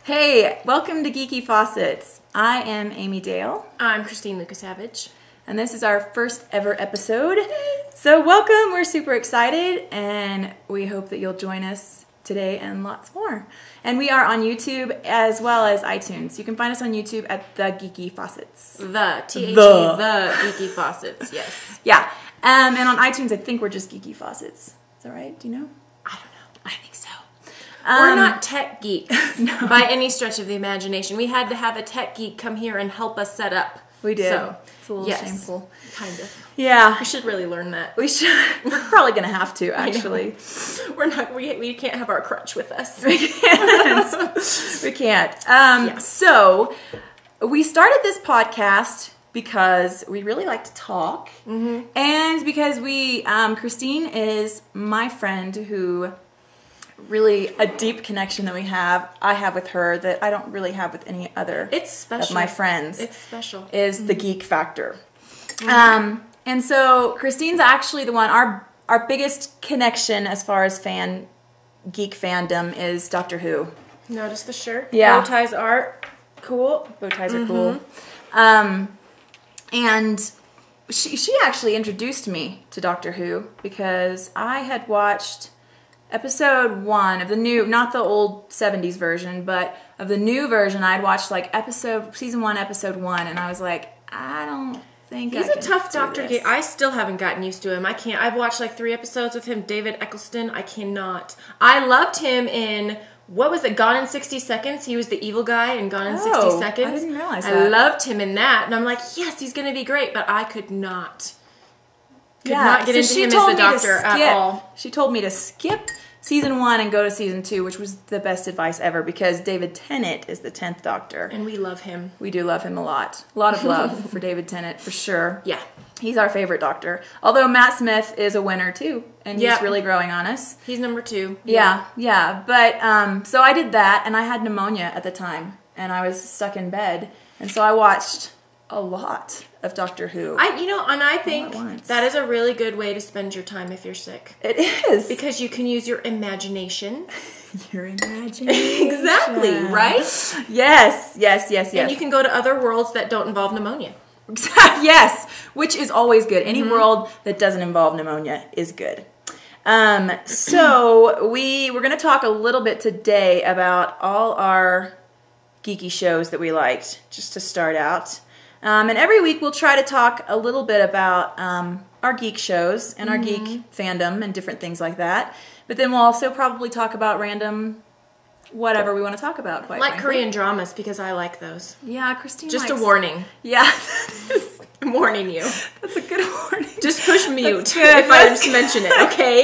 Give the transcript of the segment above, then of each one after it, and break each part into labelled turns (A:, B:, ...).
A: Hey, welcome to Geeky Faucets. I am Amy Dale.
B: I'm Christine Lucas-Savage.
A: And this is our first ever episode. So welcome, we're super excited, and we hope that you'll join us today and lots more. And we are on YouTube as well as iTunes. You can find us on YouTube at The Geeky Faucets.
B: The Geeky Faucets, yes.
A: Yeah, and on iTunes I think we're just Geeky Faucets. Is that right? Do you know?
B: I don't know.
A: I think so.
B: We're not tech geeks by any stretch of the imagination. We had to have a tech geek come here and help us set up.
A: We did.
B: So,
A: it's a little shameful.
B: Kind of.
A: Yeah.
B: We should really learn that.
A: We should. We're probably going to have to, actually.
B: We're not. We can't have our crutch with us.
A: We can't. We can't. So, we started this podcast because we really like to talk. Mm-hmm. And because Christine is my friend who... really a deep connection that I have with her that I don't really have with any other of my friends.
B: It's special.
A: Is the geek factor. Mm-hmm. And so Christine's actually the one, our biggest connection as far as geek fandom is Doctor Who.
B: Notice the shirt?
A: Yeah.
B: Bow ties are cool.
A: Bow ties are cool. And she actually introduced me to Doctor Who because I had watched episode 1 of the new, not the old 70s version, but of the new version. I'd watched like season 1, episode 1, and I was like, I don't think
B: he's a tough Doctor. I still haven't gotten used to him. I can't. I've watched like 3 episodes with him. David Eccleston. I cannot. I loved him in, what was it, Gone in 60 Seconds? He was the evil guy in Gone in 60 Seconds.
A: I didn't realize that.
B: I loved him in that, and I'm like, yes, he's going to be great, but I could not. Could not get into him as the Doctor at all.
A: She told me to skip season 1 and go to season 2, which was the best advice ever because David Tennant is the 10th Doctor.
B: And we love him.
A: We do love him a lot. A lot of love for David Tennant, for sure.
B: Yeah.
A: He's our favorite Doctor. Although Matt Smith is a winner, too. And he's really growing on us.
B: He's number 2.
A: Yeah. But, so I did that, and I had pneumonia at the time. And I was stuck in bed. And so I watched a lot of Doctor Who.
B: I think that is a really good way to spend your time if you're sick.
A: It is.
B: Because you can use your imagination.
A: Your imagination.
B: Exactly, right?
A: Yes.
B: And you can go to other worlds that don't involve pneumonia.
A: Yes, which is always good. Any world that doesn't involve pneumonia is good. So we're going to talk a little bit today about all our geeky shows that we liked, just to start out. And every week we'll try to talk a little bit about our geek shows and our geek fandom and different things like that. But then we'll also probably talk about random whatever we want to talk about.
B: Like Korean dramas, because I like those.
A: Yeah, Christine
B: Just a warning.
A: Yeah.
B: I'm warning you.
A: That's a good warning.
B: Just push mute if I just mention it, okay?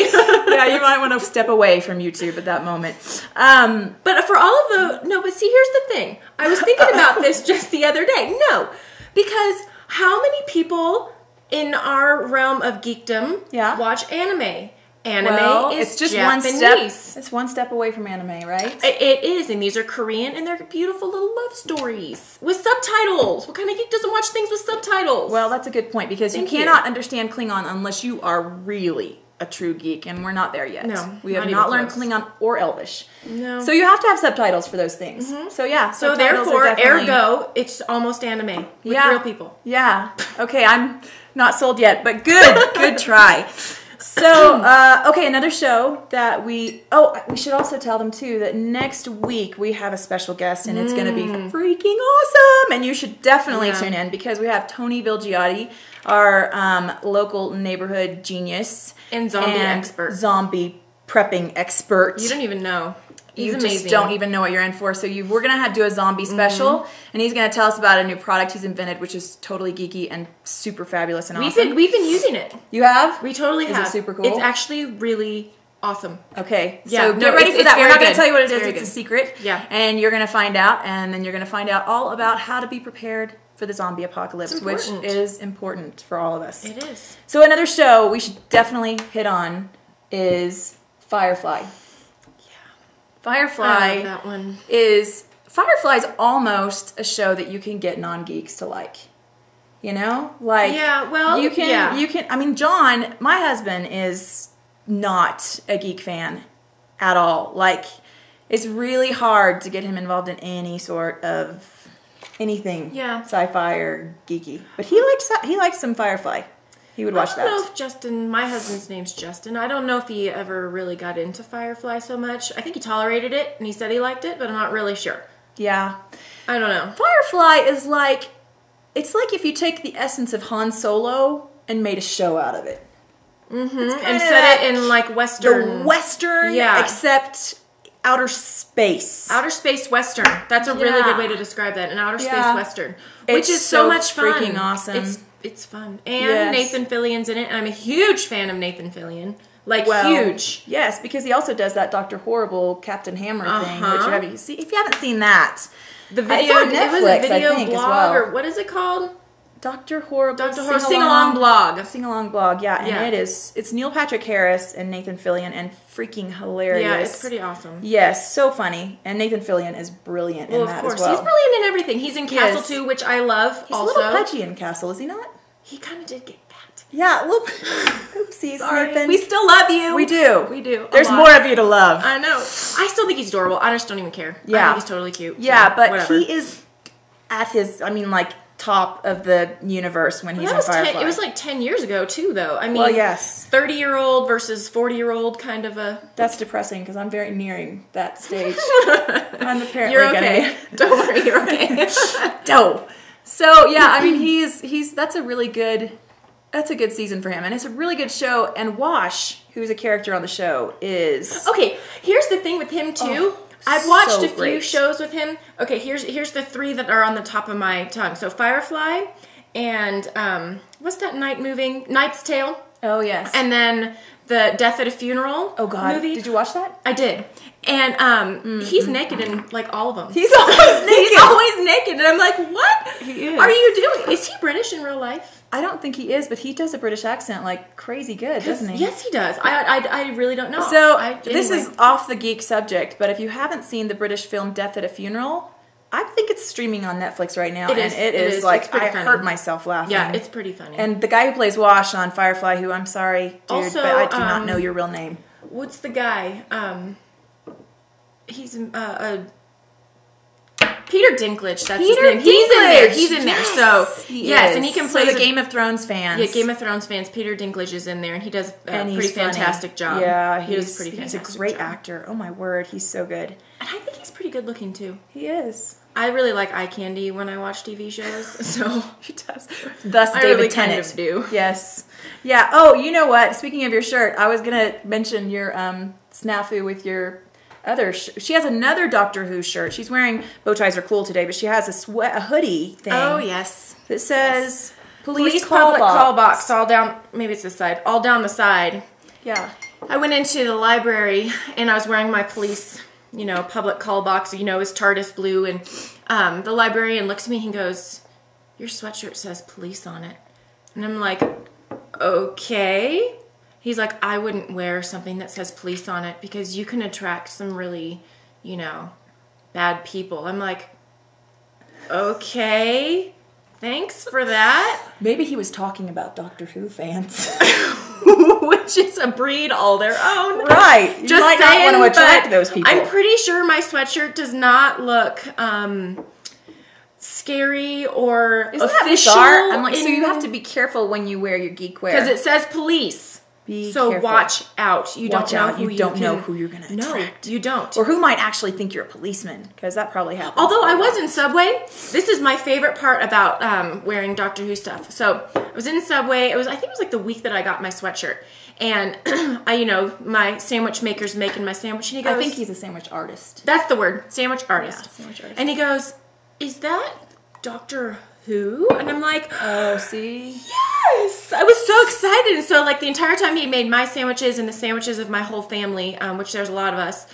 A: Yeah, you might want to step away from YouTube at that moment.
B: But for all of but see, here's the thing. I was thinking about this just the other day. No. Because how many people in our realm of geekdom watch anime? Anime is just Japanese.
A: One step. It's one step away from anime, right?
B: It is, and these are Korean, and they're beautiful little love stories with subtitles. What kind of geek doesn't watch things with subtitles?
A: Well, that's a good point, because you cannot understand Klingon unless you are really a true geek, and we're not there yet.
B: No,
A: we have not learned Klingon or Elvish.
B: No.
A: So you have to have subtitles for those things. So yeah.
B: So therefore, ergo, it's almost anime with real people.
A: Yeah. Okay, I'm not sold yet, but good try. So, okay, another show that we should also tell them too that next week we have a special guest and it's going to be freaking awesome, and you should definitely tune in because we have Tony Vilgiotti, our local neighborhood genius
B: and
A: zombie prepping expert.
B: You don't even know. He's
A: amazing. Just don't even know what you're in for. So we're going to do a zombie special, and he's going to tell us about a new product he's invented, which is totally geeky and super fabulous and awesome.
B: We've been using it.
A: You have?
B: We totally have.
A: Is it super cool?
B: It's actually really awesome.
A: Okay.
B: Yeah,
A: so get ready for that. We're not going to tell you what it is. It's a secret.
B: Yeah.
A: And you're going to find out, and then you're going to find out all about how to be prepared for the zombie apocalypse, which is important for all of us.
B: It is.
A: So another show we should definitely hit on is Firefly. Firefly is almost a show that you can get non-geeks to like. You know? Like you can I mean John, my husband, is not a geek fan at all. Like It's really hard to get him involved in any sort of anything sci-fi or geeky. But he likes some Firefly. He would watch that.
B: I don't know if Justin, my husband's name's Justin, I don't know if he ever really got into Firefly so much. I think he tolerated it, and he said he liked it, but I'm not really sure.
A: Yeah.
B: I don't know.
A: Firefly is like, it's like if you take the essence of Han Solo and made a show out of it.
B: Mm-hmm. And set it in like Western.
A: The Western, except outer space.
B: Outer space Western. That's a really good way to describe that. An outer space Western. Which is so much fun.
A: Freaking awesome.
B: It's fun. And Nathan Fillion's in it, and I'm a huge fan of Nathan Fillion. Like, huge.
A: Yes, because he also does that Dr. Horrible Captain Hammer thing. Which if you haven't seen that,
B: the video,
A: it's on Netflix,
B: it was a video
A: I think,
B: blog,
A: as well.
B: Or what is it called?
A: Dr. Horrible
B: Sing-Along Blog.
A: Sing-Along Blog, and it's Neil Patrick Harris and Nathan Fillion, and freaking hilarious.
B: Yeah, it's pretty awesome.
A: Yes, so funny. And Nathan Fillion is brilliant in that as well. Of course,
B: he's brilliant in everything. He's in Castle too, which I love.
A: He's also a little pudgy in Castle, is he not?
B: He kind of did get fat.
A: Yeah, oopsies, Nathan.
B: We still love you.
A: We do.
B: We do.
A: There's more of you to love.
B: I know. I still think he's adorable. I just don't even care.
A: Yeah.
B: I think he's totally cute.
A: Yeah, but
B: whatever.
A: he is at his, top of the universe when he's in Firefly.
B: It was like 10 years ago, too, though. I mean, 30-year-old versus 40-year-old kind of a...
A: That's depressing, because I'm very nearing that stage. I'm apparently
B: You're okay. Don't worry, you're okay.
A: So, yeah, that's a really good... That's a good season for him, and it's a really good show, and Wash, who's a character on the show, is...
B: Okay, here's the thing with him, too. I've watched a few shows with him. Okay, here's the three that are on the top of my tongue. So Firefly, and what's that Knight's Tale?
A: Oh, yes.
B: And then the Death at a Funeral.
A: Oh, God.
B: Movie.
A: Did you watch that?
B: I did. And he's naked in like all of them.
A: He's always naked.
B: He's always naked, and I'm like, what
A: he is.
B: Are you doing? Is he British in real life?
A: I don't think he is, but he does a British accent like crazy good, doesn't he?
B: Yes, he does. I really don't know.
A: So this is off the geek subject, but if you haven't seen the British film Death at a Funeral, I think it's streaming on Netflix right now, it is like I hurt myself laughing.
B: Yeah, it's pretty funny.
A: And the guy who plays Wash on Firefly, who I'm sorry, dude,
B: also,
A: but I do not know your real name.
B: What's the guy? He's Peter Dinklage, that's his name. He's in there. So, and he can play
A: the Game of Thrones fans.
B: Yeah, Game of Thrones fans. Peter Dinklage is in there, and he does a pretty fantastic job.
A: Yeah,
B: he's pretty fantastic.
A: He's a great actor. Oh, my word, he's so good.
B: And I think he's pretty good looking, too.
A: He is.
B: I really like eye candy when I watch TV shows, so
A: he does. Thus, David
B: really
A: Tennant.
B: Kind of do.
A: Yes. Yeah. Oh, you know what? Speaking of your shirt, I was gonna mention your snafu with your other. She has another Doctor Who shirt. She's wearing bow ties are cool today, but she has a hoodie thing.
B: Oh yes.
A: That says
B: Police public call box all down. Maybe it's this side. All down the side.
A: Yeah.
B: I went into the library and I was wearing my police. Public call box, is TARDIS blue, and the librarian looks at me and he goes, your sweatshirt says police on it. And I'm like, okay. He's like, I wouldn't wear something that says police on it because you can attract some really, bad people. I'm like, okay, thanks for that.
A: Maybe he was talking about Doctor Who fans.
B: Which is a breed all their own.
A: Right. You might not want to attract those people.
B: I'm pretty sure my sweatshirt does not look scary or
A: official.
B: That bizarre?
A: I'm like, so you have to be careful when you wear your geek wear.
B: Because it says police. So watch out. You don't know who you're going to attract. No, you don't.
A: Or who might actually think you're a policeman, because that probably happens.
B: Although I was in Subway. This is my favorite part about wearing Doctor Who stuff. So I was in Subway. I think it was like the week that I got my sweatshirt. And my sandwich maker's making my sandwich. And he goes,
A: I think he's a sandwich artist.
B: That's the word. Sandwich artist.
A: Yeah, sandwich artist.
B: And he goes, is that Doctor Who? And I'm like,
A: oh, see?
B: Yes! I was so excited. And so, the entire time he made my sandwiches and the sandwiches of my whole family, which there's a lot of us,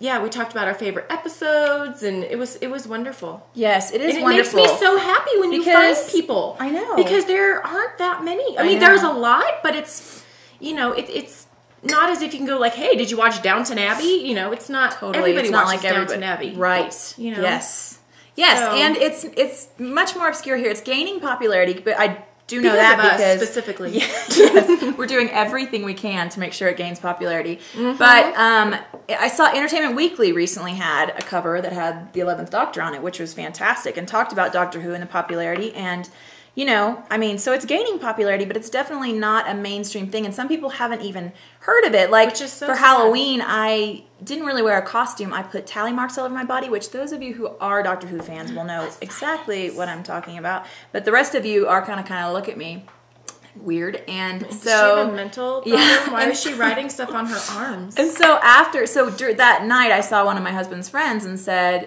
B: we talked about our favorite episodes, and it was wonderful.
A: Yes, it is
B: and
A: wonderful.
B: It makes me so happy when you find people.
A: I know.
B: Because there aren't that many. I mean, there's a lot, but it's, it's not as if you can go hey, did you watch Downton Abbey? It's not, everybody watches Downton Abbey.
A: Right. Yes. Yes, so, and it's much more obscure here. It's gaining popularity, but I do know that because
B: specifically,
A: yes, we're doing everything we can to make sure it gains popularity. But I saw Entertainment Weekly recently had a cover that had the 11th Doctor on it, which was fantastic, and talked about Doctor Who and the popularity. And you know, I mean, so it's gaining popularity, but it's definitely not a mainstream thing, and some people haven't even heard of it. Like, for Halloween, I didn't really wear a costume. I put tally marks all over my body, which those of you who are Doctor Who fans will know exactly what I'm talking about. But the rest of you are kind of look at me weird, and
B: Does
A: so
B: she have a mental problem? Yeah, why is she writing stuff on her arms?
A: And so that night, I saw one of my husband's friends and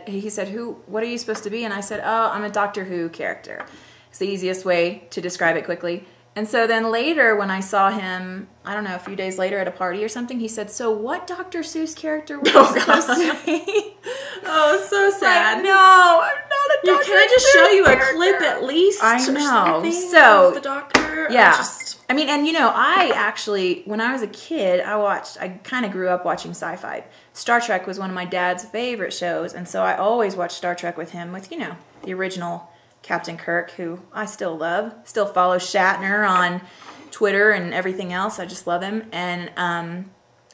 A: he said, what are you supposed to be? And I said, oh, I'm a Doctor Who character. It's the easiest way to describe it quickly. And so then later, when I saw him, I don't know, a few days later at a party or something, he said, so what Dr. Seuss character were you supposed to be?
B: Oh, so sad.
A: Like, no, I'm not a Dr.
B: Can I just
A: Seuss
B: show you
A: character.
B: a clip at least?
A: I know.
B: So, of the Doctor?
A: Yeah. I mean, and you know, I actually, when I was a kid, I kind of grew up watching sci-fi. Star Trek was one of my dad's favorite shows, and so I always watched Star Trek with him, with, you know, the original Captain Kirk, who I still love, still follow Shatner on Twitter and everything else. I just love him. And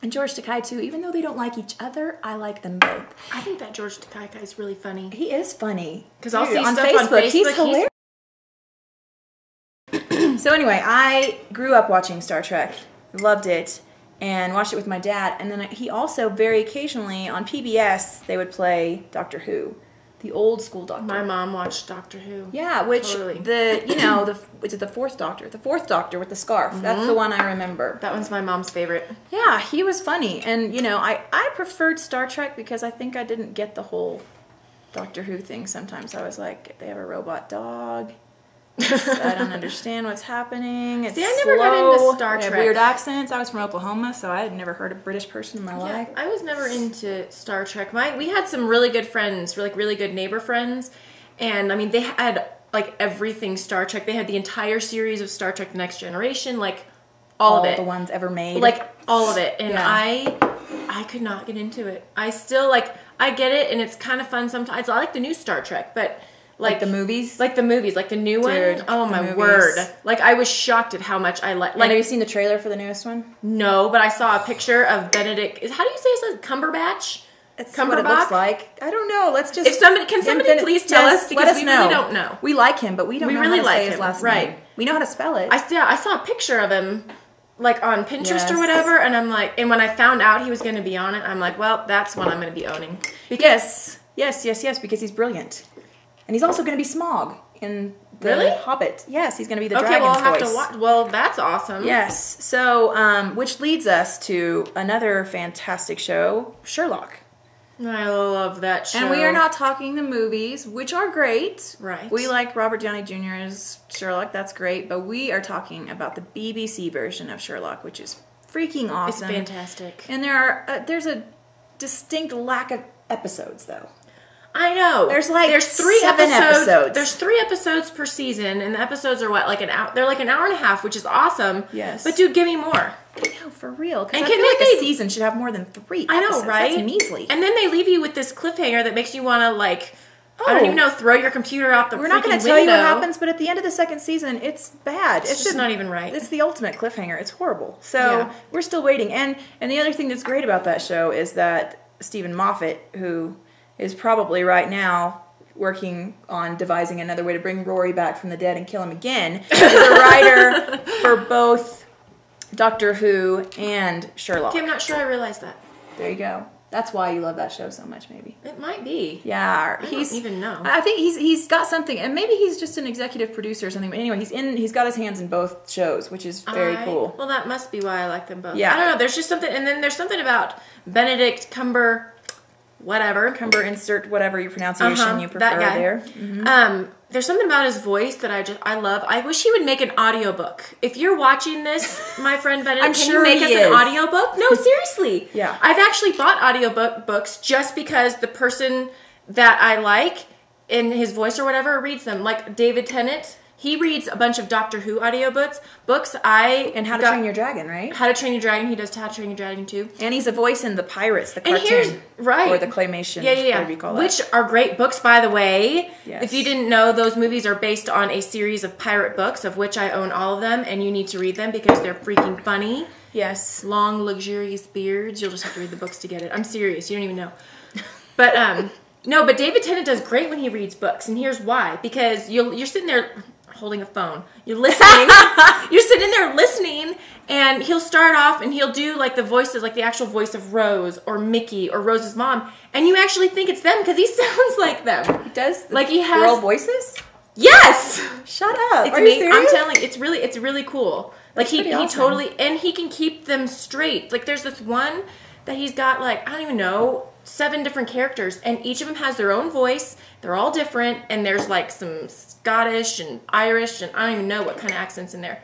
A: George Takei too, even though they don't like each other, I like them both.
B: I think that George Takei guy is really funny.
A: He is funny.
B: Because I'll see stuff on Facebook.
A: He's hilarious. So anyway, I grew up watching Star Trek, loved it, and watched it with my dad. And then he also, very occasionally, on PBS, they would play Doctor Who. The old school Doctor.
B: My mom watched Doctor Who.
A: Yeah, which is it the fourth Doctor? The fourth Doctor with the scarf. That's the one I remember.
B: That one's my mom's favorite.
A: Yeah, he was funny. And, you know, I preferred Star Trek because I think I didn't get the whole Doctor Who thing sometimes. I was like, they have a robot dog. I don't understand what's happening. It's
B: See, I never got into Star Trek.
A: They have weird accents. I was from Oklahoma, so I had never heard a British person in my life.
B: I was never into Star Trek. We had some really good friends, really good neighbor friends, and I mean, they had like everything Star Trek. They had the entire series of Star Trek: The Next Generation, like all of it,
A: the ones ever made,
B: like all of it. And I could not get into it. I still I get it, and it's kind of fun sometimes. I like the new Star Trek, but. Like the movies? Like the movies, like the new one. Oh my word. Like I was shocked at how much I like.
A: Have you seen the trailer for the newest one?
B: No, but I saw a picture of Benedict. How do you say it? Cumberbatch?
A: It's what it looks like. I I don't know. Let's just...
B: Can somebody please tell us? Because we really don't know.
A: We like him, but we don't know how to say his last name. We know how to spell it.
B: I saw a picture of him like on Pinterest or whatever, and I'm like, and when I found out he was going to be on it, I'm like, well, that's one I'm going to be owning.
A: Yes, because he's brilliant. And he's also going to be Smaug in The Hobbit. Yes, he's going to be the dragon's
B: I'll have
A: voice.
B: to watch. Well, that's awesome.
A: Yes. So, which leads us to another fantastic show, Sherlock.
B: I love that show.
A: And we are not talking the movies, which are great.
B: Right.
A: We like Robert Downey Jr. as Sherlock. That's great. But we are talking about the BBC version of Sherlock, which is freaking awesome.
B: It's fantastic.
A: And there's a distinct lack of episodes, though.
B: I know.
A: There's
B: 3
A: episodes.
B: There's 3 episodes per season, and the episodes are like an hour. They're like an hour and a half, which is awesome.
A: Yes.
B: But dude, give me more.
A: No, for real. Because I feel like a season should have more than 3 episodes.
B: I know, right?
A: That's measly.
B: And then they leave you with this cliffhanger that makes you want to I don't even know, throw your computer out the freaking window.
A: We're not going to tell you what happens, but at the end of the second season, it's bad.
B: It's just not even right.
A: It's the ultimate cliffhanger. It's horrible. So we're still waiting. And the other thing that's great about that show is that Stephen Moffat, who is probably right now working on devising another way to bring Rory back from the dead and kill him again, is a writer for both Doctor Who and Sherlock.
B: Okay, I'm not sure I realized that.
A: There you go. That's why you love that show so much, maybe.
B: It might be.
A: Yeah,
B: I don't even know.
A: I think he's got something, and maybe he's just an executive producer or something. But anyway, he's got his hands in both shows, which is very cool.
B: Well, that must be why I like them both.
A: Yeah,
B: I don't know. There's just something, and then there's something about Benedict Cumber. Whatever.
A: Cumber, insert whatever your pronunciation you prefer
B: that guy.
A: there.
B: Mm-hmm. There's something about his voice that I love. I wish he would make an audiobook. If you're watching this, my friend Benedict, can you make us an audiobook? No, seriously.
A: Yeah.
B: I've actually bought books just because the person that I like in his voice or whatever reads them. Like David Tennant He reads a bunch of Doctor Who audiobooks.
A: And How to Train Your Dragon, right?
B: How to Train Your Dragon. He does How to Train Your Dragon too.
A: And he's a voice in the Pirates, the cartoon. Or the claymation. Whatever you call that.
B: Which are great books, by the way.
A: Yes.
B: If you didn't know, those movies are based on a series of pirate books, of which I own all of them, and you need to read them because they're freaking funny.
A: Yes.
B: Long, luxurious beards. You'll just have to read the books to get it. I'm serious. You don't even know. But, no, but David Tennant does great when he reads books, and here's why. Because you're sitting there holding a phone. You're listening. You're sitting there listening, and he'll start off, and he'll do, like, the voices, like the actual voice of Rose or Mickey or Rose's mom, and you actually think it's them because he sounds like them.
A: He does?
B: Like he has...
A: girl voices?
B: Yes!
A: Shut up.
B: It's
A: Are you serious?
B: I'm telling you, it's really cool. Like, he
A: awesome.
B: totally... And he can keep them straight. Like, there's this one that he's got, like, I don't even know... 7 different characters, and each of them has their own voice. They're all different, and there's like some Scottish and Irish, and I don't even know what kind of accents in there.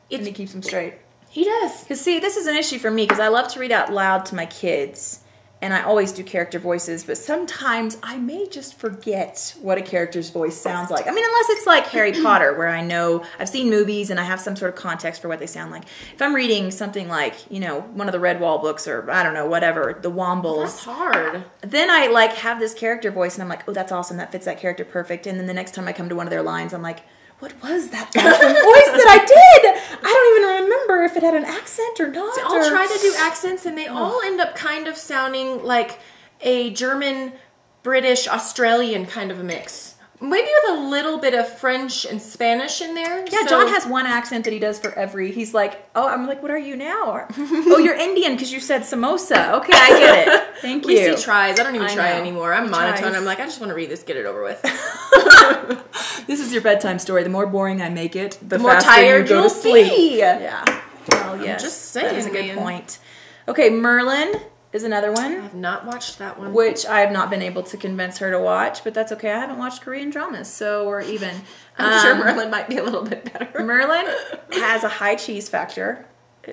A: And he keeps them straight.
B: He does.
A: Because see, this is an issue for me because I love to read out loud to my kids, and I always do character voices, but sometimes I may just forget what a character's voice sounds like. I mean, unless it's like Harry Potter, where I know I've seen movies and I have some sort of context for what they sound like. If I'm reading something like, you know, one of the Redwall books or, I don't know, whatever, the Wombles.
B: That's hard.
A: Then I, like, have this character voice, and I'm like, oh, that's awesome. That fits that character perfect. And then the next time I come to one of their lines, I'm like, what was that awesome voice that I did? I don't even remember if it had an accent or not.
B: See, I'll try to do accents, and they all end up kind of sounding like a German, British, Australian kind of a mix. Maybe with a little bit of French and Spanish in there.
A: Yeah, John has one accent that he does for every... He's like, oh, I'm like, what are you now? Or, oh, you're Indian because you said samosa. Okay, I get it. Thank you.
B: At least he tries. I don't even try anymore. I'm monotone.
A: Tries.
B: I'm like, I just want to read this, get it over with.
A: This is your bedtime story. The more boring I make it, the
B: more
A: faster
B: tired
A: you go to sleep.
B: Be.
A: Yeah. Well, yes.
B: I'm just saying,
A: that is a good point. Okay, Merlin is another one.
B: I have not watched that one.
A: Which I have not been able to convince her to watch, but that's okay. I haven't watched Korean dramas, so we're even.
B: I'm sure Merlin might be a little bit better.
A: Merlin has a high cheese factor,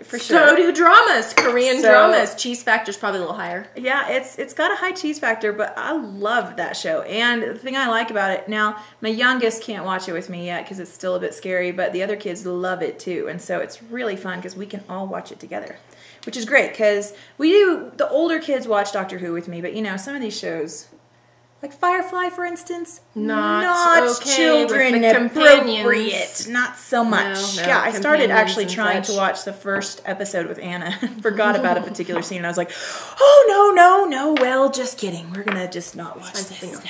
A: for sure.
B: So do dramas. Korean dramas. Cheese factor's probably a little higher.
A: Yeah, it's got a high cheese factor, but I love that show. And the thing I like about it, now, my youngest can't watch it with me yet because it's still a bit scary, but the other kids love it too. And so it's really fun because we can all watch it together. Which is great, because the older kids watch Doctor Who with me, but you know, some of these shows, like Firefly, for instance, not okay children appropriate. Not so much.
B: No,
A: yeah, I started actually trying to watch the first episode with Anna. Forgot about a particular scene, and I was like, oh, no, well, just kidding. We're going to just not watch this.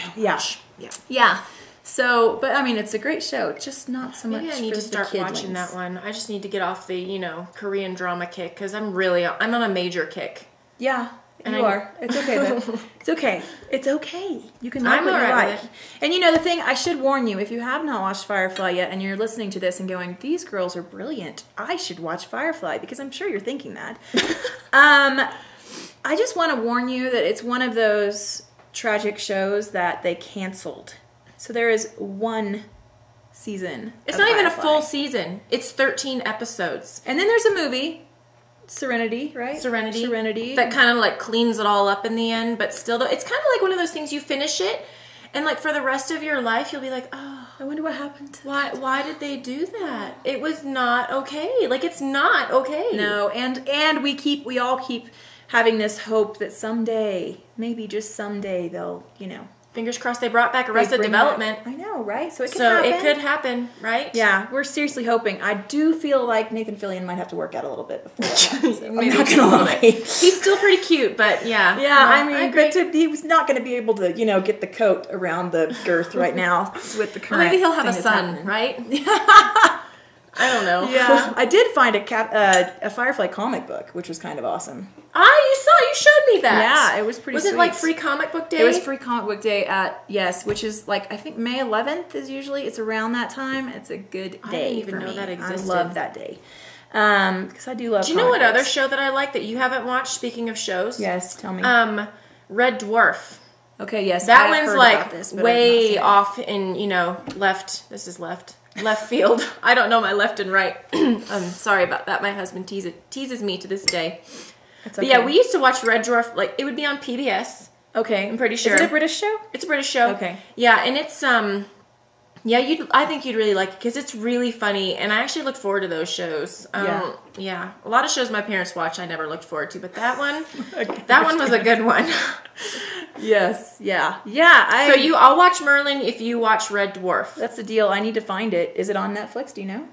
A: Yeah. So, but I mean, it's a great show. Just not so much.
B: Maybe I need to start watching that one. I just need to get off the, Korean drama kick because I'm on a major kick.
A: Yeah, you are. It's okay though. It's okay. It's okay. You can like what you like. And you know the thing, I should warn you, if you have not watched Firefly yet and you're listening to this and going, these girls are brilliant, I should watch Firefly, because I'm sure you're thinking that. I just want to warn you that it's one of those tragic shows that they canceled. So there is one season.
B: It's not even a full season. It's 13 episodes.
A: And then there's a movie, Serenity, right? Serenity. That
B: kind of like cleans it all up in the end, but still, it's kind of like one of those things you finish it, and like for the rest of your life, you'll be like, oh,
A: I wonder what happened.
B: Why did they do that? It was not okay. Like, it's not okay.
A: No, and we all keep having this hope that someday, maybe just someday, they'll,
B: fingers crossed they brought back Arrested Development.
A: I know, right? So it could happen,
B: right?
A: Yeah, we're seriously hoping. I do feel like Nathan Fillion might have to work out a little bit before that happens. So I'm not gonna lie.
B: He's still pretty cute, but yeah.
A: Yeah, I mean, he was not going to be able to, get the coat around the girth right now with the current.
B: Maybe he'll have a son, right? I don't know.
A: Yeah, I did find a Firefly comic book, which was kind of awesome.
B: You showed me that.
A: Yeah, it was pretty
B: Was
A: sweet.
B: it like Free Comic Book Day?
A: It was Free Comic Book Day which is like, I think May 11th is usually, it's around that time. It's a good day.
B: I didn't even know that existed.
A: I love that day. Because I do love
B: Do you know what other show that I like that you haven't watched, speaking of shows?
A: Yes, tell me.
B: Red Dwarf.
A: Okay, yes.
B: That one's like way off in, left field. I don't know my left and right. I'm sorry about that. My husband teases me to this day.
A: Okay.
B: But yeah, we used to watch Red Dwarf. Like, it would be on PBS.
A: Okay.
B: I'm pretty sure.
A: Is it a British show?
B: It's a British show.
A: Okay.
B: Yeah, and it's Yeah, I think you'd really like it because it's really funny, and I actually look forward to those shows. Yeah, a lot of shows my parents watch I never looked forward to, but that one, that one was a good one.
A: Yes, yeah.
B: I'll watch Merlin if you watch Red Dwarf.
A: That's the deal. I need to find it. Is it on Netflix? Do you know?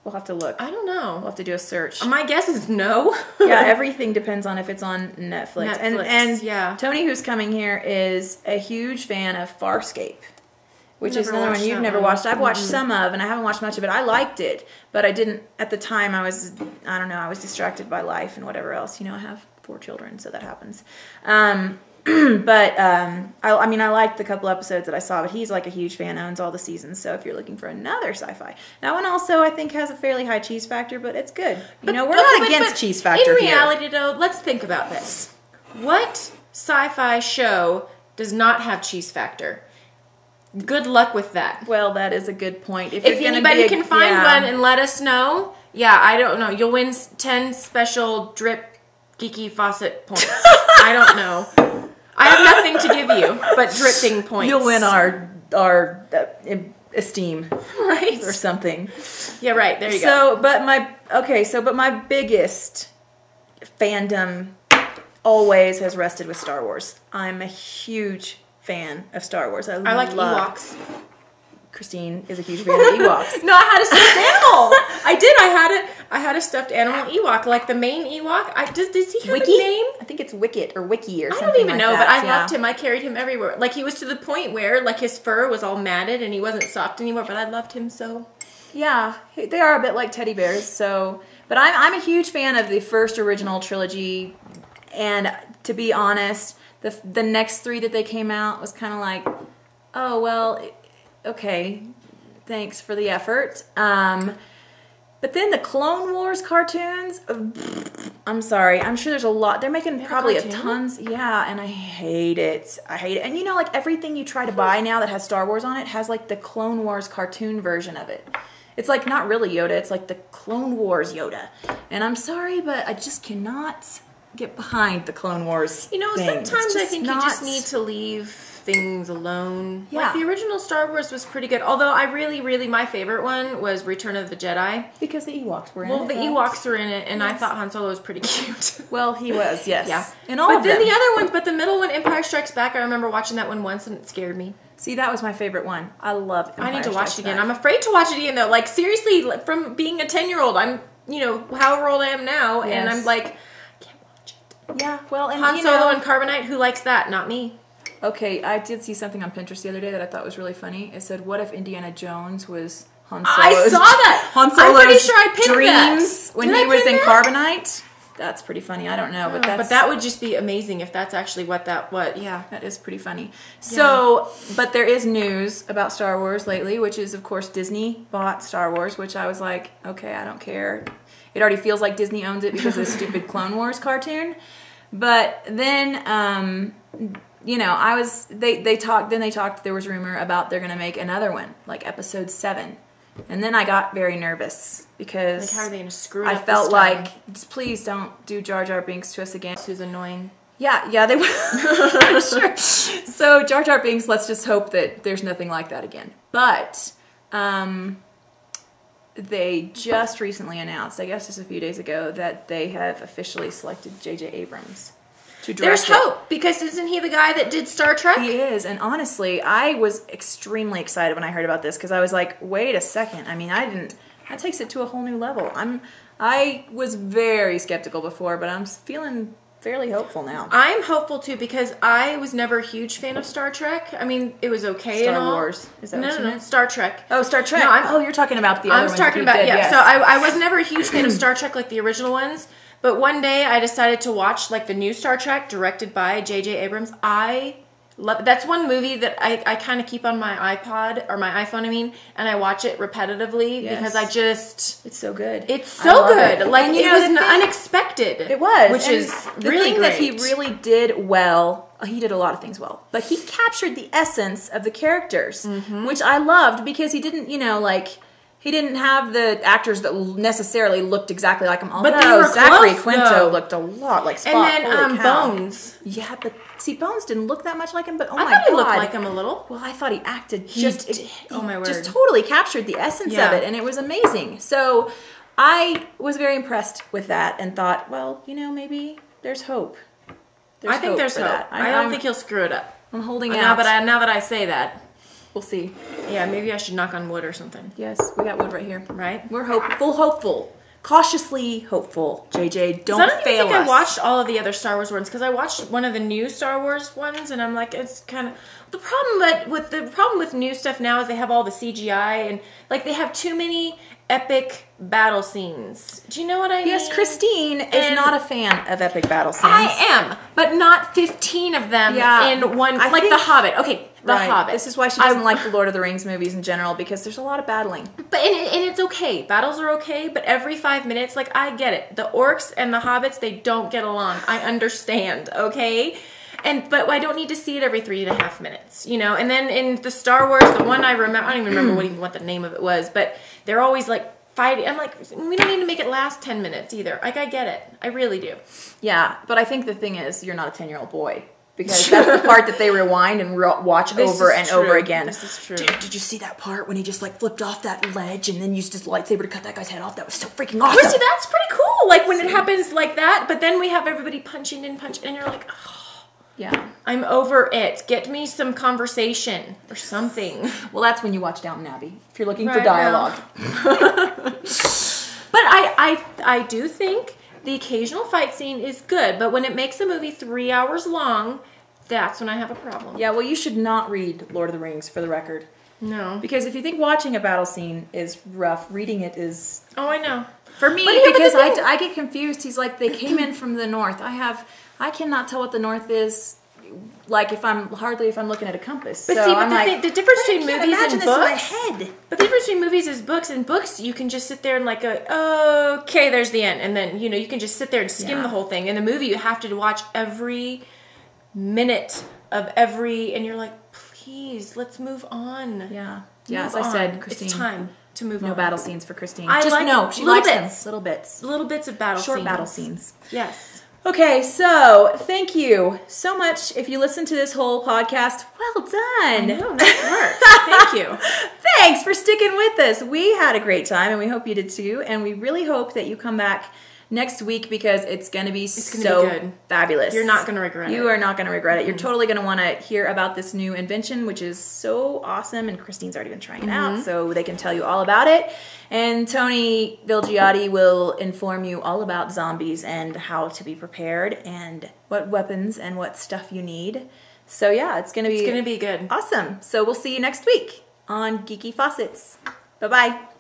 A: We'll have to look.
B: I don't know.
A: We'll have to do a search.
B: My guess is no.
A: Yeah, everything depends on if it's on Netflix. And yeah. Tony, who's coming here, is a huge fan of Farscape, which is another one you've never watched. I've watched some of, and I haven't watched much of it. I liked it, but I didn't, at the time, I was distracted by life and whatever else. You know, I have 4 children, so that happens. I liked the couple episodes that I saw, but he's like a huge fan, owns all the seasons, so if you're looking for another sci-fi. That one also, I think, has a fairly high cheese factor, but it's good. We're not against cheese factor
B: in reality, though, let's think about this. What sci-fi show does not have cheese factor? Good luck with that.
A: Well, that is a good point.
B: If anybody can find one and let us know, I don't know. You'll win 10 special drip Geeky Faucet points. I don't know. I have nothing to give you but dripping points.
A: You'll win our esteem,
B: right,
A: or something.
B: Yeah, right. There you go.
A: But my biggest fandom always has rested with Star Wars. I'm a huge fan of Star Wars. I like
B: Ewoks.
A: Christine is a huge fan of Ewoks.
B: No, I had a stuffed animal. I did. I had a stuffed animal Ewok, like the main Ewok. Does he have a name?
A: I think it's Wicket or Wiki or something.
B: I don't even know, but I loved him. I carried him everywhere. Like, he was to the point where, like, his fur was all matted and he wasn't soft anymore. But I loved him so.
A: Yeah, they are a bit like teddy bears. So, but I'm a huge fan of the first original trilogy, and to be honest, the next 3 that they came out was kind of like, oh well. Okay, thanks for the effort. But then the Clone Wars cartoons, I'm sorry. I'm sure there's a lot. They're making probably a tons. Yeah, and I hate it. And you know, like everything you try to buy now that has Star Wars on it has like the Clone Wars cartoon version of it. It's like not really Yoda. It's like the Clone Wars Yoda. And I'm sorry, but I just cannot get behind the Clone Wars thing.
B: Sometimes I think you just need to leave things alone. Yeah. Like, the original Star Wars was pretty good. Although I really, my favorite one was Return of the Jedi.
A: Because the Ewoks were in it.
B: Well, the Ewoks were in it, and I thought Han Solo was pretty cute.
A: Well, he was, yes.
B: Yeah.
A: And all of them.
B: But then the other ones, but the middle one, Empire Strikes Back, I remember watching that one once, and it scared me.
A: See, that was my favorite one. I love Empire
B: I need to watch it again.
A: Back.
B: I'm afraid to watch it again, though. Like, seriously, from being a 10-year-old, I'm, however old I am now, and I'm like, I can't watch it.
A: Yeah, well, and
B: Han Solo and Carbonite, who likes that? Not me.
A: Okay, I did see something on Pinterest the other day that I thought was really funny. It said, what if Indiana Jones was Han Solo's...
B: I saw that!
A: Han Solo's
B: I'm pretty sure I picked
A: dreams
B: that.
A: when he was in Carbonite? That's pretty funny. I don't know, but that's...
B: But that would just be amazing if that's actually
A: yeah, that is pretty funny. So, but there is news about Star Wars lately, which is, of course, Disney bought Star Wars, which I was like, okay, I don't care. It already feels like Disney owns it because of the stupid Clone Wars cartoon. But then... they talked, there was rumor about they're going to make another one, like episode 7. And then I got very nervous because
B: how are they going to screw it up?
A: I felt like, please don't do Jar Jar Binks to us again.
B: Who's annoying.
A: Yeah, they will. Sure. So Jar Jar Binks, let's just hope that there's nothing like that again. But they just recently announced, I guess just a few days ago, that they have officially selected J.J. Abrams.
B: There's hope, because isn't he the guy that did Star Trek?
A: He is, and honestly, I was extremely excited when I heard about this, because I was like, wait a second, I mean, that takes it to a whole new level. I was very skeptical before, but I'm feeling fairly hopeful now.
B: I'm hopeful too, because I was never a huge fan of Star Trek. I mean, it was okay and all.
A: Star Wars. Is that what you meant?
B: Star Trek.
A: Oh, Star Trek.
B: No,
A: you're talking about the other ones.
B: I'm talking about, yeah. Yes. So I was never a huge fan of Star Trek like the original ones. But one day I decided to watch like the new Star Trek directed by J.J. Abrams. I love that's one movie that I kind of keep on my iPod or my iPhone, and I watch it repetitively because it's so good. It's so good.
A: It.
B: Like, it was unexpected.
A: It was,
B: which is really
A: great. The thing that he really did well. He did a lot of things well, but he captured the essence of the characters, which I loved because he didn't, he didn't have the actors that necessarily looked exactly like him.
B: But they were
A: Zachary
B: close,
A: Quinto looked a lot like Spock.
B: And then Bones.
A: Yeah, but See, Bones didn't look that much like him, but oh
B: I
A: my
B: thought
A: God.
B: he looked like him a little.
A: Well, I thought he acted
B: Oh my word.
A: Just totally captured the essence of it, and it was amazing. So I was very impressed with that and thought, well, maybe there's hope.
B: I think there's hope. I don't think he'll screw it up.
A: I'm holding out.
B: Now that I say that.
A: We'll see.
B: Yeah, maybe I should knock on wood or something.
A: Yes, we got wood right here.
B: Right?
A: We're hopeful. Cautiously hopeful. JJ, don't fail us. I don't even think
B: I watched all of the other Star Wars ones because I watched one of the new Star Wars ones and I'm like, it's kind of the problem with new stuff now is they have all the CGI and like they have too many epic battle scenes. Do you know what I mean?
A: Yes, Christine is not a fan of epic battle scenes.
B: I am, but not 15 of them in one. Like The Hobbit. Okay, The Hobbit.
A: This is why she doesn't like the Lord of the Rings movies in general because there's a lot of battling.
B: But and it's okay. Battles are okay, but every 5 minutes, like I get it. The orcs and the hobbits, they don't get along. I understand. Okay. But I don't need to see it every 3.5 minutes, And then in the Star Wars, the one I remember, I don't even remember what the name of it was, but they're always like fighting. I'm like, we don't need to make it last 10 minutes either. Like, I get it. I really do.
A: Yeah, but I think the thing is, you're not a 10-year-old boy. Because that's the part that they rewind and watch over and over again.
B: This is true.
A: Dude, did you see that part when he just like flipped off that ledge and then used his lightsaber to cut that guy's head off? That was so freaking awesome.
B: See, that's pretty cool. Like when it happens like that, but then we have everybody punching and you're like, oh,
A: yeah,
B: I'm over it. Get me some conversation or something.
A: Well, that's when you watch Downton Abbey if you're looking for dialogue.
B: But I do think the occasional fight scene is good, but when it makes a movie 3 hours long, that's when I have a problem.
A: Yeah, well, you should not read Lord of the Rings, for the record.
B: No.
A: Because if you think watching a battle scene is rough, reading it is...
B: Oh, I know.
A: For me, because I get confused. He's like, they came in from the north. I cannot tell what the north is, like, if I'm looking at a compass.
B: But
A: so
B: see,
A: but
B: the difference between movies and books...
A: in my head.
B: But the difference between movies is books. In books, you can just sit there and like, okay, there's the end. And then, you can just sit there and skim the whole thing. In the movie, you have to watch every minute of and you're like, please, let's move on.
A: Yeah. Yeah, as I said, Christine.
B: It's time to move on.
A: No battle scenes for Christine.
B: She likes
A: them. Little bits.
B: Little bits of battle scenes.
A: Short battle scenes.
B: Yes.
A: Okay, so thank you so much. If you listen to this whole podcast, well done.
B: I know, nice work. Thank you.
A: Thanks for sticking with us. We had a great time, and we hope you did too. And we really hope that you come back next week because it's going to be so
B: good.
A: Fabulous.
B: You're not going to regret it.
A: You are not going to regret it. You're totally going to want to hear about this new invention, which is so awesome. And Christine's already been trying it out, so they can tell you all about it. And Tony Vilgiotti will inform you all about zombies and how to be prepared and what weapons and what stuff you need. So yeah, it's going to be
B: good.
A: Awesome. So we'll see you next week on Geeky Faucets. Bye-bye.